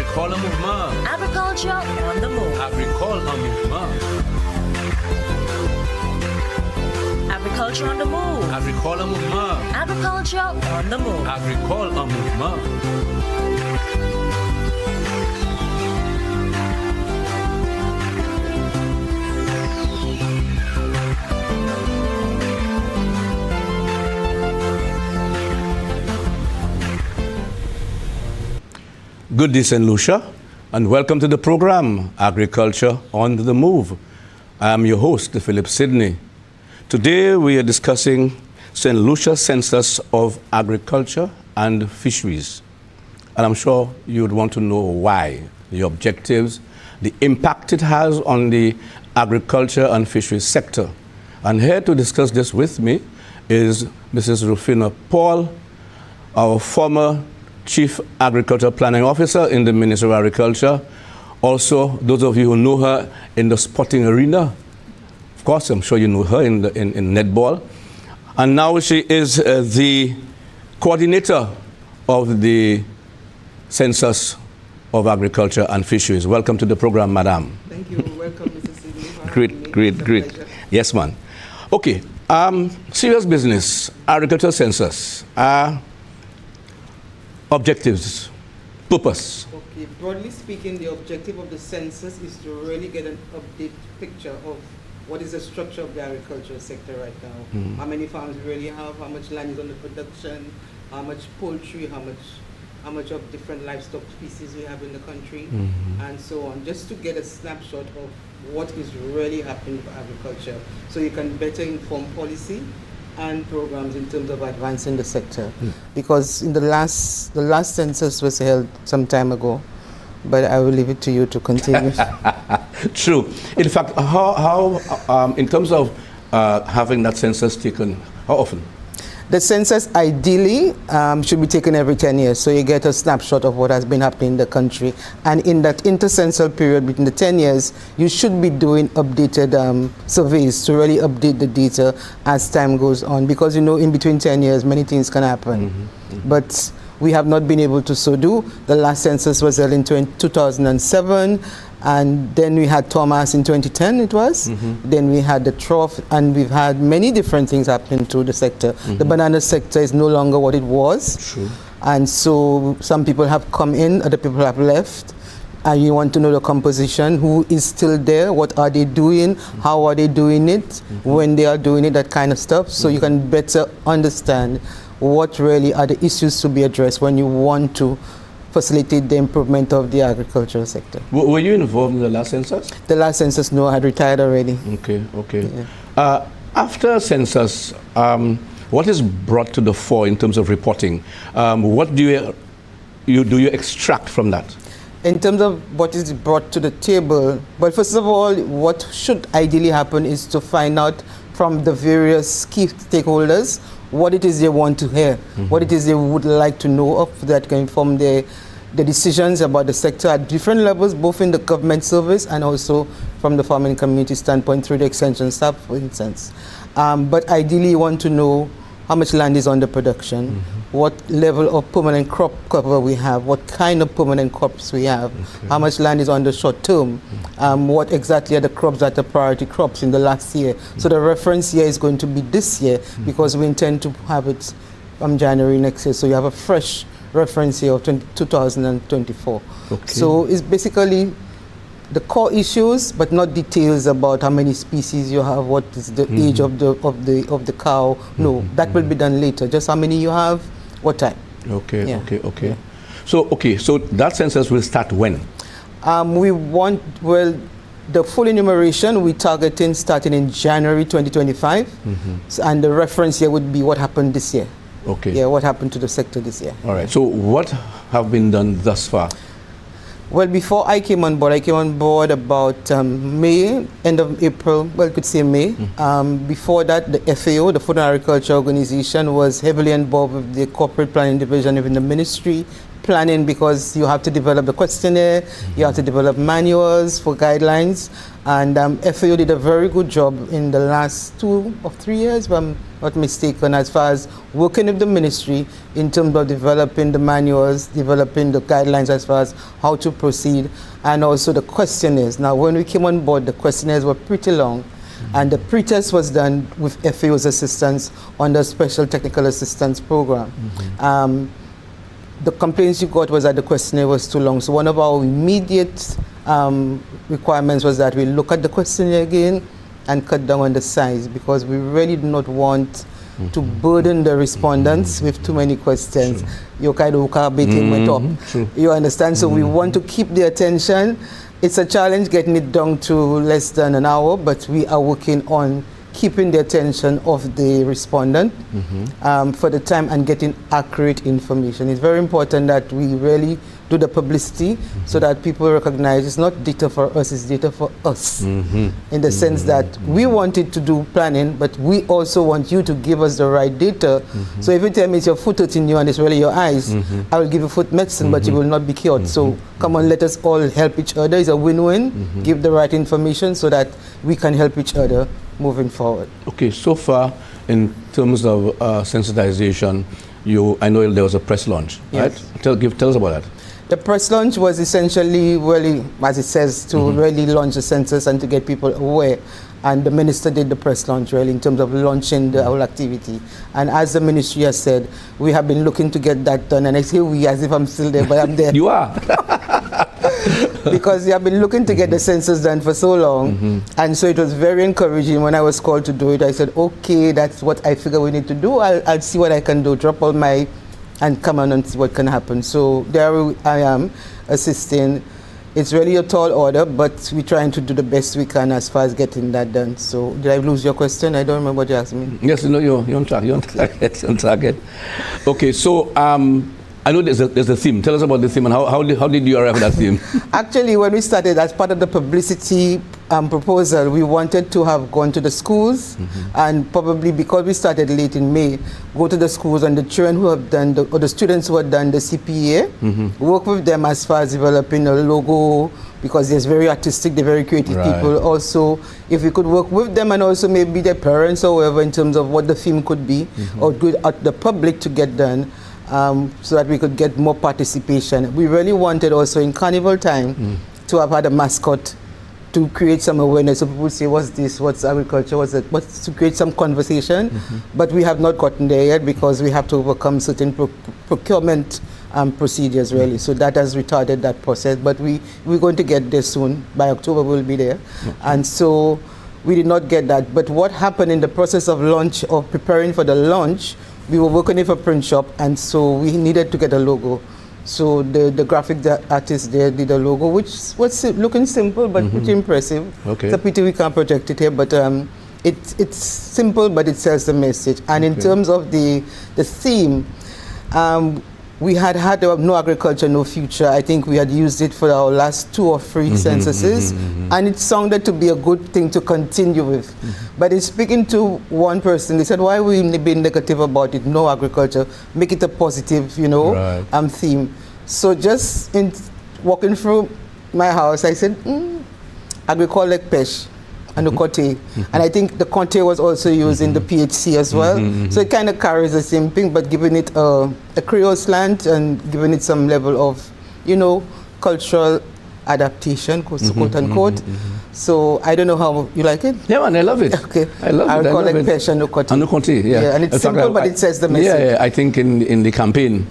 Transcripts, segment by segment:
Agricole mouvement. Agriculture on the move. Agricole mouvement. Agriculture on the move. Agricole mouvement. Agriculture on the move. Agricole mouvement. Good day, St. Lucia, and welcome to the program, Agriculture on the Move. I am your host, Philip Sidney. Today we are discussing St. Lucia Census of Agriculture and Fisheries. And I'm sure you would want to know why, the objectives, the impact it has on the agriculture and fisheries sector. And here to discuss this with me is Mrs. Rufina Paul, our former Chief Agriculture Planning Officer in the Ministry of Agriculture. Also, those of you who know her in the sporting arena, of course, I'm sure you know her in netball. And now she is the coordinator of the Census of Agriculture and Fisheries. Welcome to the program, Madam. Thank you. Welcome, Mrs. Sidney. Great. Yes, man. Okay, serious business, agriculture census. Objectives, purpose. Okay, broadly speaking, the objective of the census is to really get an updated picture of what is the structure of the agricultural sector right now. How many farms we really have, how much land is under production, how much poultry, how much of different livestock species we have in the country, and so on, just to get a snapshot of what is really happening for agriculture, so you can better inform policy and programs in terms of advancing the sector. Because in the last census was held some time ago, but I will leave it to you to continue. True. In fact, how in terms of having that census taken, how often? The census ideally should be taken every 10 years, so you get a snapshot of what has been happening in the country. And in that intercensal period between the 10 years, you should be doing updated surveys to really update the data as time goes on. Because you know, in between 10 years, many things can happen. But we have not been able to so do. The last census was held in 2007. And then we had Thomas in 2010, it was. Then we had the trough, and we've had many different things happening to the sector. The banana sector is no longer what it was. True. And so some people have come in, other people have left. And you want to know the composition, who is still there, what are they doing, how are they doing it, when they are doing it, that kind of stuff. So you can better understand what really are the issues to be addressed when you want to facilitate the improvement of the agricultural sector. Were you involved in the last census? The last census, no, I had retired already. Okay. Yeah. After census, what is brought to the fore in terms of reporting? What do you extract from that? In terms of what is brought to the table, well, first of all, what should ideally happen is to find out from the various key stakeholders what it is they want to hear, what it is they would like to know of that can inform the decisions about the sector at different levels, both in the government service and also from the farming community standpoint through the extension staff, for instance. But ideally you want to know how much land is under production, what level of permanent crop cover we have, what kind of permanent crops we have, how much land is under short term, what exactly are the crops that are priority crops in the last year. So the reference year is going to be this year because we intend to have it from January next year. So you have a fresh reference year of 2024. Okay. So it's basically the core issues, but not details about how many species you have, what is the age of the cow. No, that will be done later. Just how many you have, what time. Okay. Yeah. So that census will start when? We want, well, the full enumeration we're targeting starting in January 2025, and the reference year would be what happened this year. Okay. Yeah, what happened to the sector this year. All right. So what have been done thus far? Well, before I came on board about May, end of April, well, you could say May. Before that, the FAO, the Food and Agriculture Organization, was heavily involved with the corporate planning division within the ministry, planning because you have to develop the questionnaire, you have to develop manuals for guidelines, and FAO did a very good job in the last 2 or 3 years, if I'm not mistaken, as far as working with the ministry in terms of developing the manuals, developing the guidelines as far as how to proceed, and also the questionnaires. Now, when we came on board, the questionnaires were pretty long, and the pretest was done with FAO's assistance on the Special Technical Assistance Program. The complaints you got was that the questionnaire was too long. So one of our immediate requirements was that we look at the questionnaire again and cut down on the size, because we really do not want to burden the respondents with too many questions. You kind of went up. You understand? So we want to keep the attention. It's a challenge getting it down to less than an hour, but we are working on keeping the attention of the respondent for the time and getting accurate information. It's very important that we really do the publicity so that people recognize it's not data for us, it's data for us. In the sense that we wanted to do planning, but we also want you to give us the right data. So if you tell me it's your foot hurting you and it's really your eyes, I will give you foot medicine, but you will not be cured. So come on, let us all help each other. It's a win-win. Give the right information so that we can help each other moving forward. Okay, so far in terms of sensitization, I know there was a press launch, right? Tell us about that. The press launch was essentially really, as it says, to really launch the census and to get people aware. And the minister did the press launch really in terms of launching the whole activity. And as the ministry has said, we have been looking to get that done. And I say we as if I'm still there, but I'm there. You are. Because we have been looking to get the census done for so long. And so it was very encouraging when I was called to do it. I said, okay, that's what I figure we need to do. I'll see what I can do, drop all my, and come on and see what can happen. So there I am assisting. It's really a tall order, but we're trying to do the best we can as far as getting that done. So did I lose your question? I don't remember what you asked me. Yes, no, you're on track. You're on target. On target. Okay, so I know there's a theme. Tell us about the theme and how did you arrive at that theme? Actually, when we started, as part of the publicity proposal, we wanted to have gone to the schools and probably, because we started late in May, go to the schools and the children who have done, or the students who have done the CPA, work with them as far as developing a logo, because they're very artistic, they're very creative people. Also, if we could work with them and also maybe their parents or whoever in terms of what the theme could be, or good at the public to get done. So that we could get more participation. We really wanted also in carnival time to have had a mascot to create some awareness. So people say, what's this, what's agriculture, what's to create some conversation. But we have not gotten there yet because we have to overcome certain procurement procedures really. So that has retarded that process. But we're going to get there soon. By October we'll be there. And so we did not get that. But what happened in the process of launch, or preparing for the launch, we were working with a print shop, and so we needed to get a logo. So the graphic artist there did a logo, which was looking simple but pretty impressive. Okay. It's a pity we can't project it here, but it's simple, but it sells the message. And in terms of the theme, we had No Agriculture, No Future. I think we had used it for our last 2 or 3 censuses, and it sounded to be a good thing to continue with. But in speaking to one person, they said, why we being negative about it? No agriculture, make it a positive, theme. So just in walking through my house, I said, agriculture like pesh. And the Cote. And I think the Conte was also used in the PHC as well. So it kind of carries the same thing, but giving it a Creole slant and giving it some level of, cultural adaptation, quote unquote. So I don't know how you like it. Yeah, man, I love it. Okay. I love it. I call it Pesh and Nukote. And Nukote, yeah. And it's simple, but it says the message. Yeah, I think in the campaign,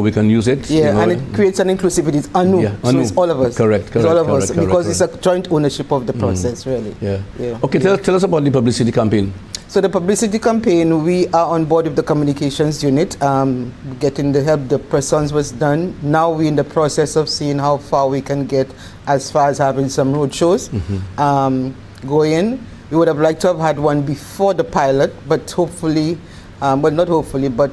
we can use it. Yeah, and it creates an inclusivity. It's Anu, so it's all of us. Correct. It's all of us, because it's a joint ownership of the process, really. Yeah. Okay, tell us about the publicity campaign. So the publicity campaign, we are on board with the communications unit, getting the help. The press-ons was done. Now we're in the process of seeing how far we can get as far as having some road shows going. We would have liked to have had one before the pilot, but hopefully, not hopefully, but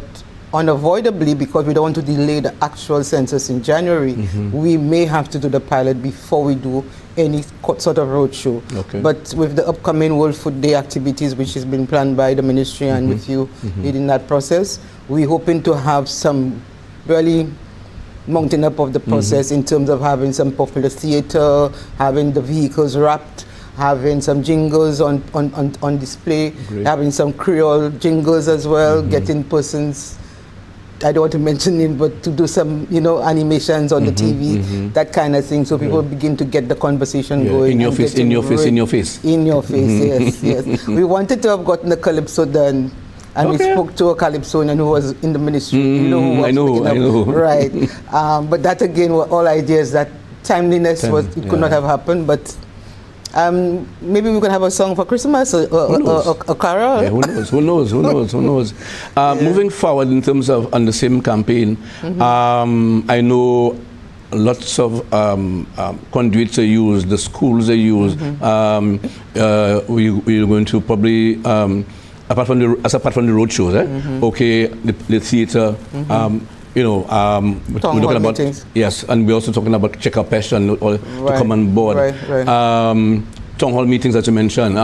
unavoidably, because we don't want to delay the actual census in January, we may have to do the pilot before we do any sort of roadshow. Okay. But with the upcoming World Food Day activities, which has been planned by the ministry and with you leading that process, we're hoping to have some really mounting up of the process in terms of having some popular theater, having the vehicles wrapped, having some jingles on display, Great. having some Creole jingles as well, getting persons, I don't want to mention it, but to do some, animations on the TV, that kind of thing, so people begin to get the conversation going. In your face, in your face, in your face. In your face, yes. We wanted to have gotten the calypso done, and we spoke to a calypsonian who was in the ministry. I know. Right. But that again were all ideas that timeliness could not have happened, but maybe we could have a song for Christmas, a carol. Yeah, who knows? Moving forward in terms of on the same campaign, I know lots of conduits are used, the schools are used. We're going to probably, apart from the road shows, okay, the theater, we're talking about meetings. Yes, and we're also talking about check-up passion or to come on board. Right. Town hall meetings that you mentioned,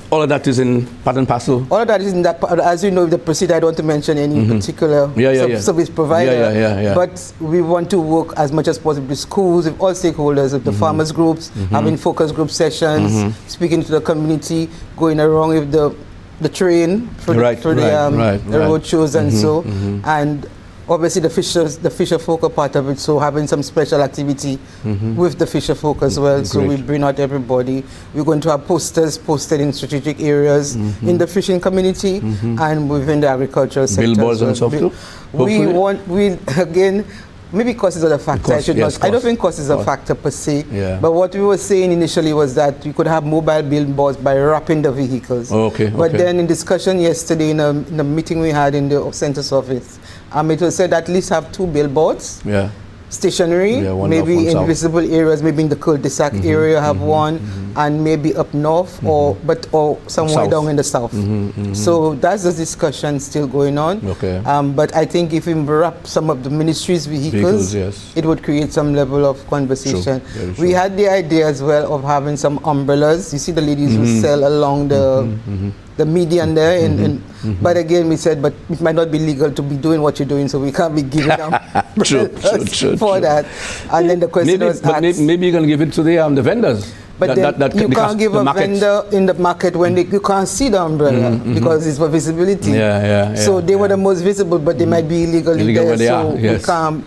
all of that is in part and parcel. All of that is in that. As you know, the procedure. I don't want to mention any particular service provider. But we want to work as much as possible with schools, with all stakeholders, with the farmers groups, having focus group sessions, speaking to the community, going around with the train for the road shows and so, and obviously the fisher folk are part of it, so having some special activity with the fisher folk as well. Great. So we bring out everybody. We're going to have posters posted in strategic areas in the fishing community and within the agricultural sector. Billboards and stuff too? Maybe cost is not a factor. I don't think cost is a factor per se. Yeah. But what we were saying initially was that you could have mobile billboards by wrapping the vehicles. But then in discussion yesterday in a meeting we had in the census office, it was said at least have 2 billboards. Stationary, maybe in visible areas, maybe in the cul-de-sac area have one, and maybe up north or somewhere down in the south. So that's the discussion still going on. But I think if we wrap some of the ministry's vehicles, it would create some level of conversation. We had the idea as well of having some umbrellas. You see the ladies who sell along the median there, but again we said, but it might not be legal to be doing what you're doing, so we can't be giving them for that. And then the question was asked, maybe you're going to give it to the vendors. But you can't give a vendor in the market when you can't see the umbrella because it's for visibility. So they were the most visible, but they might be illegally there. So we can't.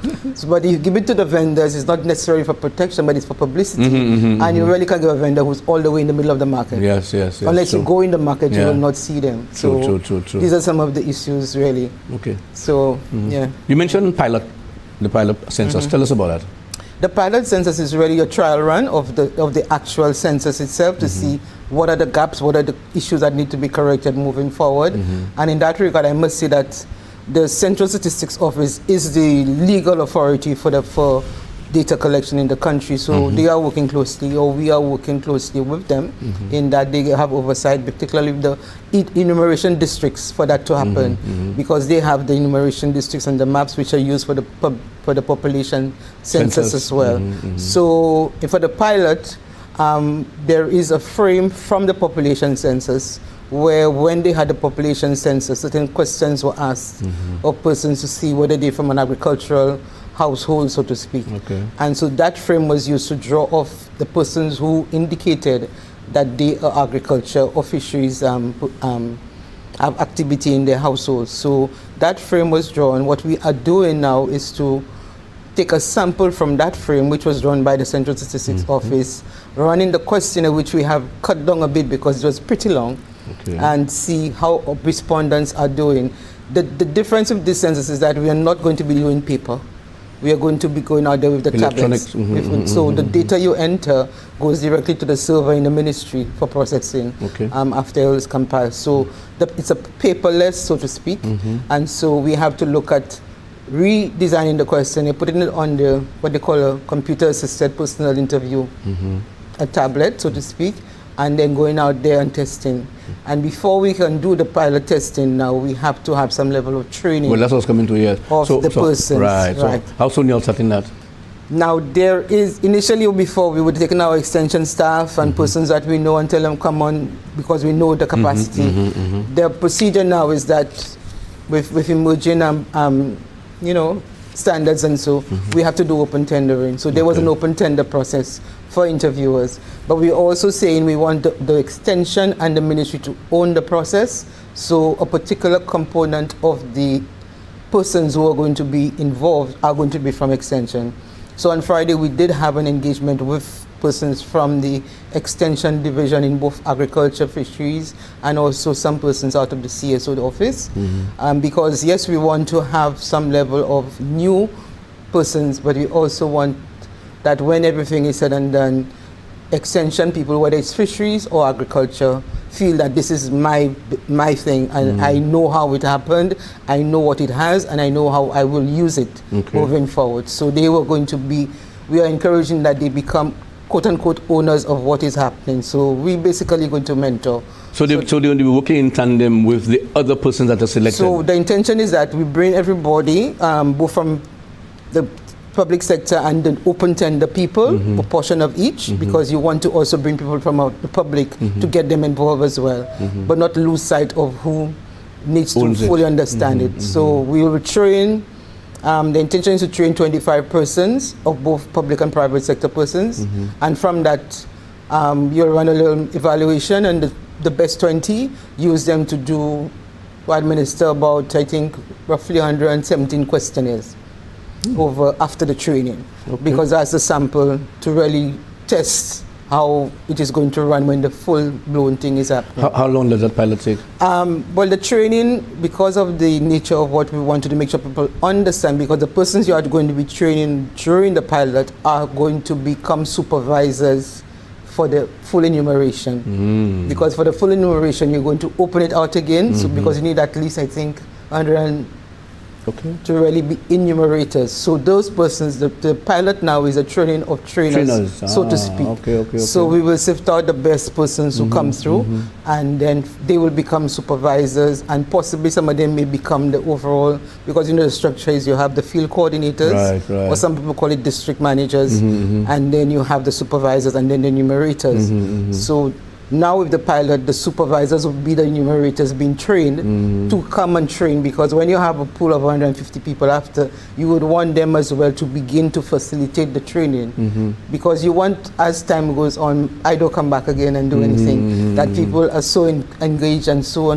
But if you give it to the vendors, it's not necessarily for protection, but it's for publicity. And you really can't give a vendor who's all the way in the middle of the market. Unless you go in the market, you will not see them. So these are some of the issues, really. So you mentioned the pilot census. Tell us about that. The pilot census is really a trial run of the actual census itself to see what are the gaps, what are the issues that need to be corrected moving forward. And in that regard, I must say that the Central Statistics Office is the legal authority for data collection in the country. So they are working closely, or we are working closely with them in that they have oversight, particularly with the enumeration districts for that to happen, because they have the enumeration districts and the maps which are used for the population census as well. So for the pilot, there is a frame from the population census where when they had the population census, certain questions were asked of persons to see whether they're from an agricultural household, so to speak. And so that frame was used to draw off the persons who indicated that they are agriculture or fisheries have activity in their households. So that frame was drawn. What we are doing now is to take a sample from that frame, which was drawn by the Central Statistics Office, running the questionnaire, which we have cut down a bit because it was pretty long, and see how respondents are doing. The difference with this census is that we are not going to be doing paper. We are going to be going out there with the tablets. So the data you enter goes directly to the server in the ministry for processing after it is compiled. So it's a paperless, so to speak. And so we have to look at redesigning the questionnaire, putting it on the what they call a computer-assisted personal interview, a tablet, so to speak, and then going out there and testing. And before we can do the pilot testing now, we have to have some level of training. Well, that's what's coming to here. Of the persons. Right. So how soon you're starting that? Now, there is, initially before, we would take in our extension staff and persons that we know and tell them, come on, because we know the capacity. The procedure now is that with emerging, standards and so, we have to do open tendering. So there was an open tender process for interviewers. But we're also saying we want the extension and the ministry to own the process. So a particular component of the persons who are going to be involved are going to be from extension. So on Friday we did have an engagement with persons from the extension division in both agriculture, fisheries, and also some persons out of the CSO office. Because yes, we want to have some level of new persons, but we also want that when everything is said and done, extension people, whether it's fisheries or agriculture, feel that this is my thing, and I know how it happened, I know what it has, and I know how I will use it moving forward. So they were going to be, we are encouraging that they become quote-unquote owners of what is happening. So we basically going to mentor. So they're going to be working in tandem with the other persons that are selected? So the intention is that we bring everybody, both from the public sector and the open tender people, a portion of each, because you want to also bring people from out the public to get them involved as well, but not lose sight of who needs to fully understand it. So we will train, the intention is to train 25 persons of both public and private sector persons, and from that you'll run a little evaluation, and the best 20, use them to do, administer about, I think, roughly 117 questionnaires over after the training, because that's the sample to really test how it is going to run when the full-blown thing is happening. How long does that pilot take? Well, the training, because of the nature of what we want to do, make sure people understand, because the persons you are going to be training during the pilot are going to become supervisors for the full enumeration. Because for the full enumeration, you're going to open it out again, so because you need at least, I think, 100 to really be enumerators. So those persons, the pilot now is a training of trainers. So to speak. So we will sift out the best persons who come through, and then they will become supervisors, and possibly some of them may become the overall, because the structure is you have the field coordinators, or some people call it district managers, and then you have the supervisors and then the enumerators. So now with the pilot, the supervisors will be the enumerators being trained to come and train, because when you have a pool of 150 people after, you would want them as well to begin to facilitate the training, because you want, as time goes on, I don't come back again and do anything, that people are so engaged and so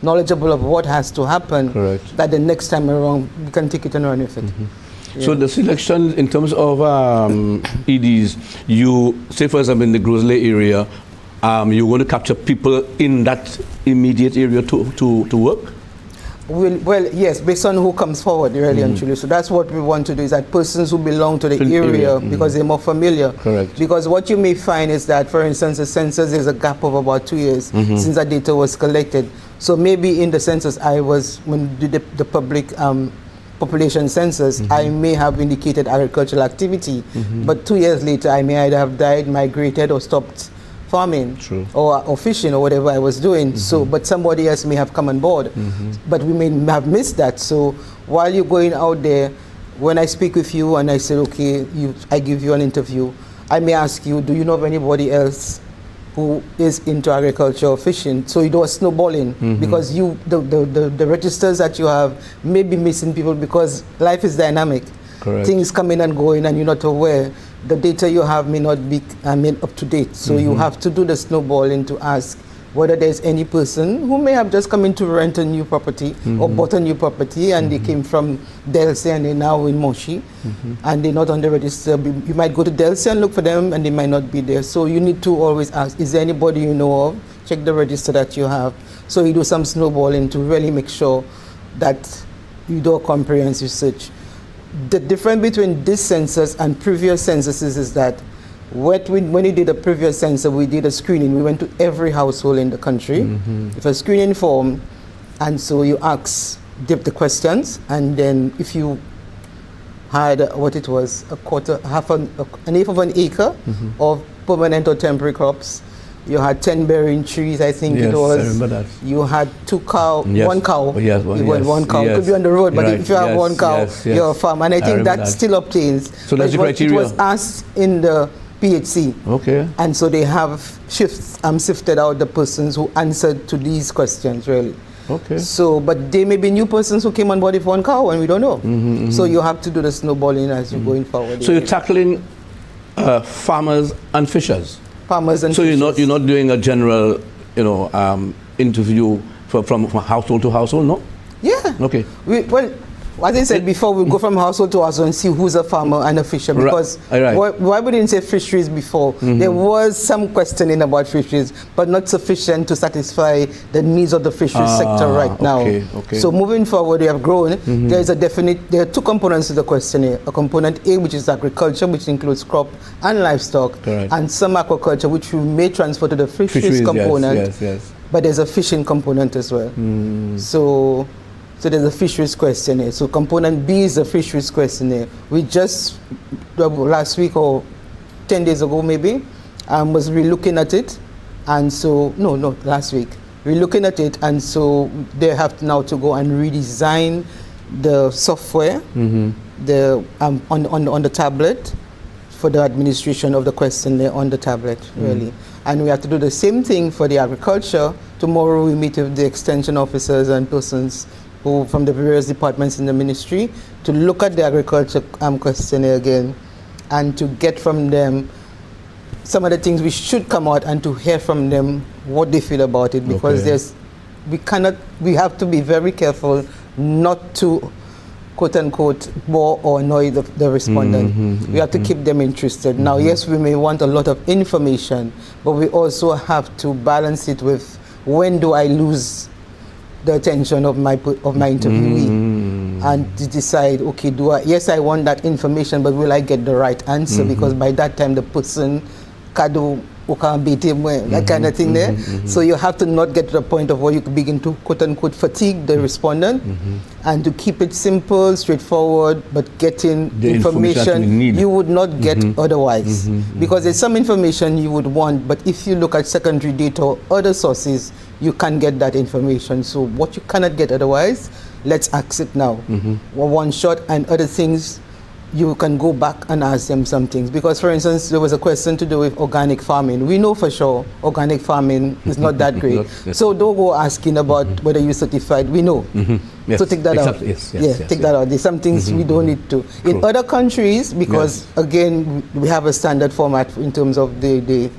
knowledgeable of what has to happen, that the next time around we can take it and run with it. So the selection in terms of EDs, you say for example in the Grosley area, you want to capture people in that immediate area to work? Well, yes, based on who comes forward, really and truly. So that's what we want to do, is that persons who belong to the area, because they're more familiar. Because what you may find is that, for instance, the census, there's a gap of about 2 years since that data was collected. So maybe in the census when we did the public population census, I may have indicated agricultural activity, but 2 years later I may either have died, migrated, or stopped farming or fishing or whatever I was doing. So, but somebody else may have come on board, but we may have missed that. So while you're going out there, when I speak with you and I say, okay, I give you an interview, I may ask you, do you know of anybody else who is into agriculture or fishing? So you do a snowballing, because the registers that you have may be missing people, because life is dynamic. Things come in and go in and you're not aware. The data you have may not be up to date. So you have to do the snowballing to ask whether there's any person who may have just come in to rent a new property or bought a new property, and they came from Delsey and they're now in Moshi, and they're not on the register. You might go to Delsey and look for them and they might not be there. So you need to always ask, is there anybody you know of? Check the register that you have. So you do some snowballing to really make sure that you do a comprehensive search. The difference between this census and previous censuses is that when we did a previous census, we did a screening. We went to every household in the country with a screening form, and so you ask the questions, and then if you had what it was, an eighth of an acre of permanent or temporary crops, you had 10 bearing trees, I think it was. I remember that. You had one cow. One cow. Could be on the road, but if you have one cow, you're a farm. And I think that still obtains. So that's the criteria. It was asked in the PHC. And so they have sifted out the persons who answered to these questions, really. Okay. So, but there may be new persons who came on board with one cow and we don't know. So you have to do the snowballing as you're going forward. So you're tackling farmers and fishers. Farmers and so fishers. you're not doing a general, interview from household to household, no? Yeah. Okay. Well, as I said before, we go from household to household and see who's a farmer and a fisher. Because Right. why we didn't say fisheries before? There was some questioning about fisheries, but not sufficient to satisfy the needs of the fisheries sector right now. Okay. So moving forward, we have grown. There are two components to the questionnaire. A component A, which is agriculture, which includes crop and livestock, Correct. and some aquaculture, which we may transfer to the fisheries component. Yes. But there's a fishing component as well. So there's a fisheries questionnaire. So component B is a fisheries questionnaire. We just, last week or 10 days ago maybe, was re-looking at it. And so, no, last week. Re-looking at it, and so they have now to go and redesign the software on the tablet for the administration of the questionnaire on the tablet, really. And we have to do the same thing for the agriculture. Tomorrow we meet with the extension officers and persons who from the various departments in the ministry to look at the agriculture questionnaire again and to get from them some of the things we should come out and to hear from them what they feel about it, because we have to be very careful not to quote unquote bore or annoy the respondent. We have to keep them interested. Now, yes, we may want a lot of information, but we also have to balance it with when do I lose the attention of my interviewee, and to decide, okay, yes, I want that information, but will I get the right answer? Because by that time the person that kind of thing there. So you have to not get to the point of where you begin to quote unquote fatigue the respondent, and to keep it simple, straightforward, but getting the information you would not get otherwise. Because there's some information you would want, but if you look at secondary data or other sources, you can't get that information. So what you cannot get otherwise, let's ask it now. One shot, and other things you can go back and ask them some things. Because, for instance, there was a question to do with organic farming. We know for sure organic farming is not that great. So don't go asking about whether you're certified. We know. Yes. So take that out. Yes, take that out. There's some things we don't need to. In other countries, because again, we have a standard format in terms of the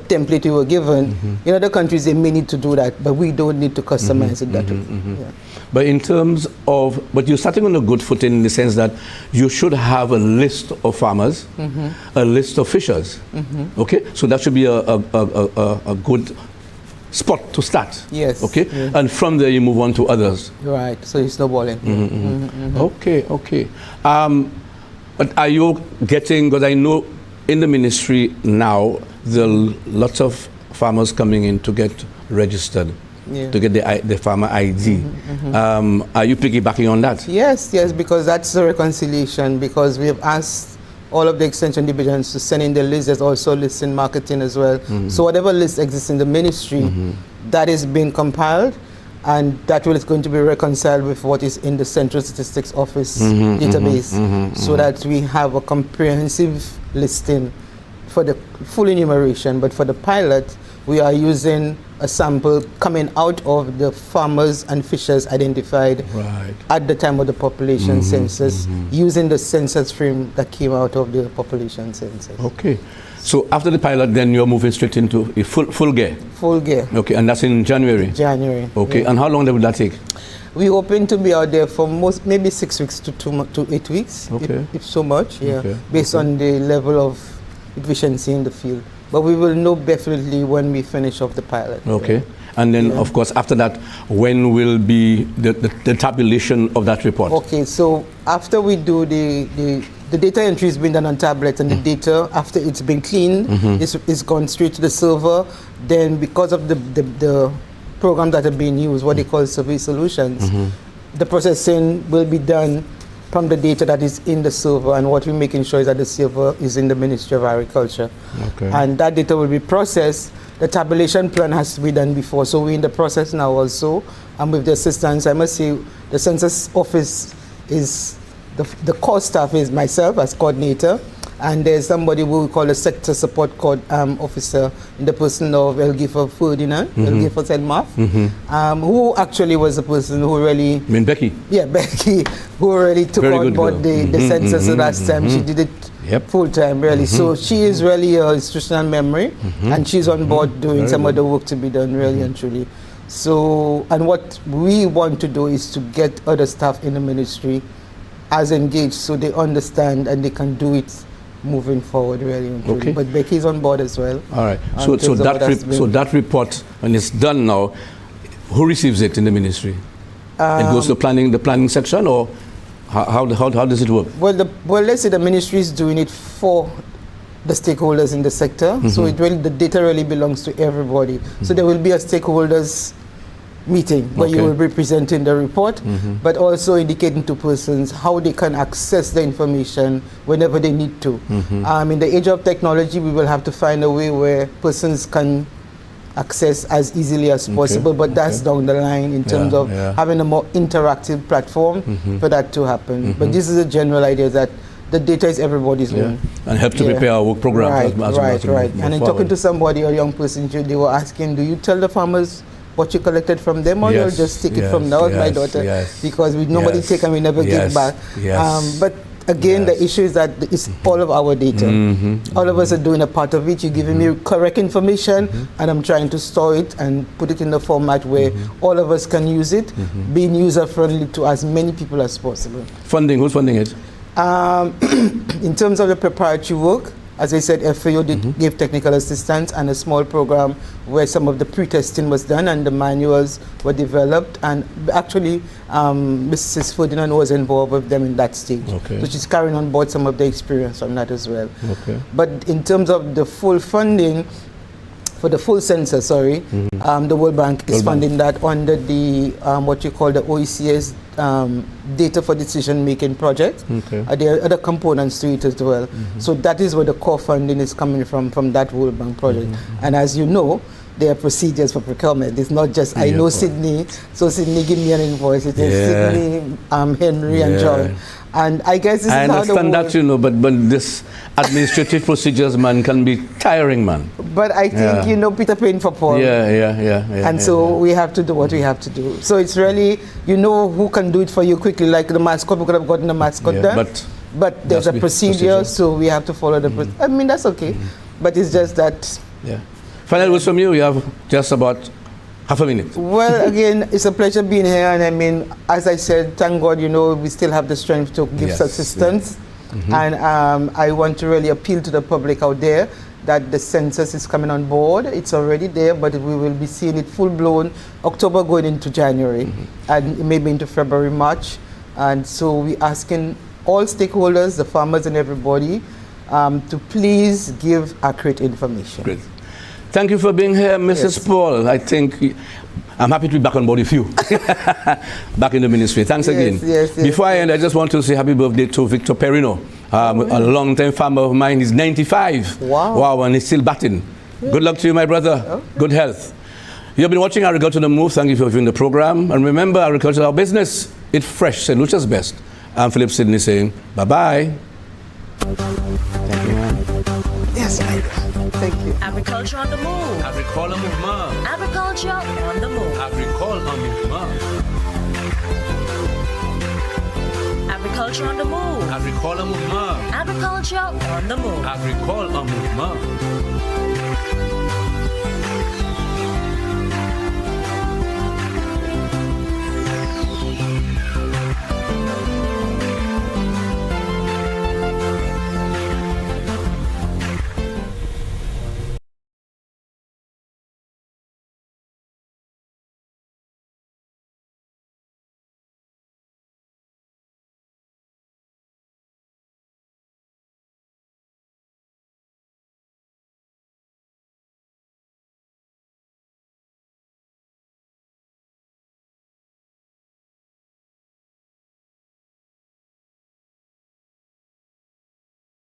template you were given. In other countries, they may need to do that, but we don't need to customize it that way. But in terms of, but you're starting on a good footing in the sense that you should have a list of farmers, a list of fishers. Okay, so that should be a good spot to start. Yes. Okay, and from there you move on to others. Right. So it's snowballing. Okay. But are you getting? Because I know in the ministry now there are lots of farmers coming in to get registered. To get the farmer ID. Are you piggybacking on that? Yes, because that's the reconciliation, because we have asked all of the extension divisions to send in the list. There's also lists in marketing as well. So whatever list exists in the ministry, that is being compiled, and that is going to be reconciled with what is in the Central Statistics Office database, so that we have a comprehensive listing for the full enumeration. But for the pilot, we are using a sample coming out of the farmers and fishers identified at the time of the population census, using the census frame that came out of the population census. Okay. So after the pilot, then you're moving straight into a full gear? Full gear. Okay, and that's in January? January. Okay, and how long will that take? We're hoping to be out there for maybe 6 weeks to 8 weeks, if so much, based on the level of efficiency in the field. But we will know definitely when we finish off the pilot. Okay. And then, of course, after that, when will be the tabulation of that report? Okay, so after we do the data entry has been done on tablets, and the data, after it's been cleaned, it's gone straight to the server. Then because of the programs that are being used, what they call survey solutions, the processing will be done from the data that is in the server, and what we're making sure is that the server is in the Ministry of Agriculture. Okay. And that data will be processed. The tabulation plan has to be done before, so we're in the process now also, and with the assistance, I must say, the census office is, the core staff is myself as coordinator, And there's somebody who we call a sector support officer in the person of Elgifer Ferdinand, Elgifer Selmaf, who actually was the person who really... I mean Becky. Yeah, Becky, who really took Very on good board girl. the census the last time. She did it full time, really. So she is really a institutional memory, and she's on board doing some of the work to be done, really and truly. So, and what we want to do is to get other staff in the ministry as engaged, so they understand and they can do it moving forward, really and truly. Okay. But Becky's on board as well. All right. So that report, when it's done now, who receives it in the ministry? It goes to the planning section, or how does it work? Well, let's say the ministry is doing it for the stakeholders in the sector. So the data really belongs to everybody. So there will be a stakeholders meeting where you will be presenting the report, but also indicating to persons how they can access the information whenever they need to. In the age of technology, we will have to find a way where persons can access as easily as possible, but that's down the line in terms of having a more interactive platform for that to happen. But this is a general idea that the data is everybody's own. And help to prepare our work program. Right. And then talking to somebody, a young person, they were asking, do you tell the farmers what you collected from them, or you'll just take it from now, my daughter, because nobody take and we never give back. But again, the issue is that it's all of our data. All of us are doing a part of it. You're giving me correct information, and I'm trying to store it and put it in the format where all of us can use it, being user-friendly to as many people as possible. Funding, who's funding it? In terms of the preparatory work, as I said, FAO did give technical assistance and a small program where some of the pre-testing was done and the manuals were developed, and actually Mrs. Ferdinand was involved with them in that stage. So she's carrying on board some of the experience from that as well. But in terms of the full funding, for the full census, the World Bank is funding that under the what you call the OECS Data for Decision Making project. There are other components to it as well. So that is where the core funding is coming from that World Bank project. And as you know, there are procedures for procurement. It's not just I know Sydney, so Sydney give me an invoice. It is Sydney, Henry, and John. And I guess this is how the understand that, but this administrative procedures, man, can be tiring, man. But I think, Peter paying for Paul. And so we have to do what we have to do. So it's really, who can do it for you quickly, like the mascot, we could have gotten the mascot done. But there's a procedure, so we have to follow the procedure. I mean, that's okay. But it's just that. Final words from you. You have just about half a minute. Well, again, it's a pleasure being here. And I mean, as I said, thank God, we still have the strength to give assistance. And I want to really appeal to the public out there that the census is coming on board. It's already there, but we will be seeing it full-blown October going into January, and maybe into February, March. And so we're asking all stakeholders, the farmers and everybody, to please give accurate information. Great. Thank you for being here, Mrs. Paul. I think I'm happy to be back on board with you, back in the ministry. Thanks again. Before I end, I just want to say happy birthday to Victor Perino, a long-time farmer of mine. He's 95. Wow, and he's still batting. Good luck to you, my brother. Good health. You've been watching Agriculture on the Move. Thank you for viewing the program. And remember, agriculture is our business. It's fresh. St. Lucia's best. I'm Philip Sidney saying bye-bye. Thank you, man. Yes, thank you. Agriculture on the Move. Agricole mouvement. Agriculture on the Move. Agricole mouvement. Agriculture on the Move. Agricole mouvement. Agriculture on the Move. Agricole mouvement.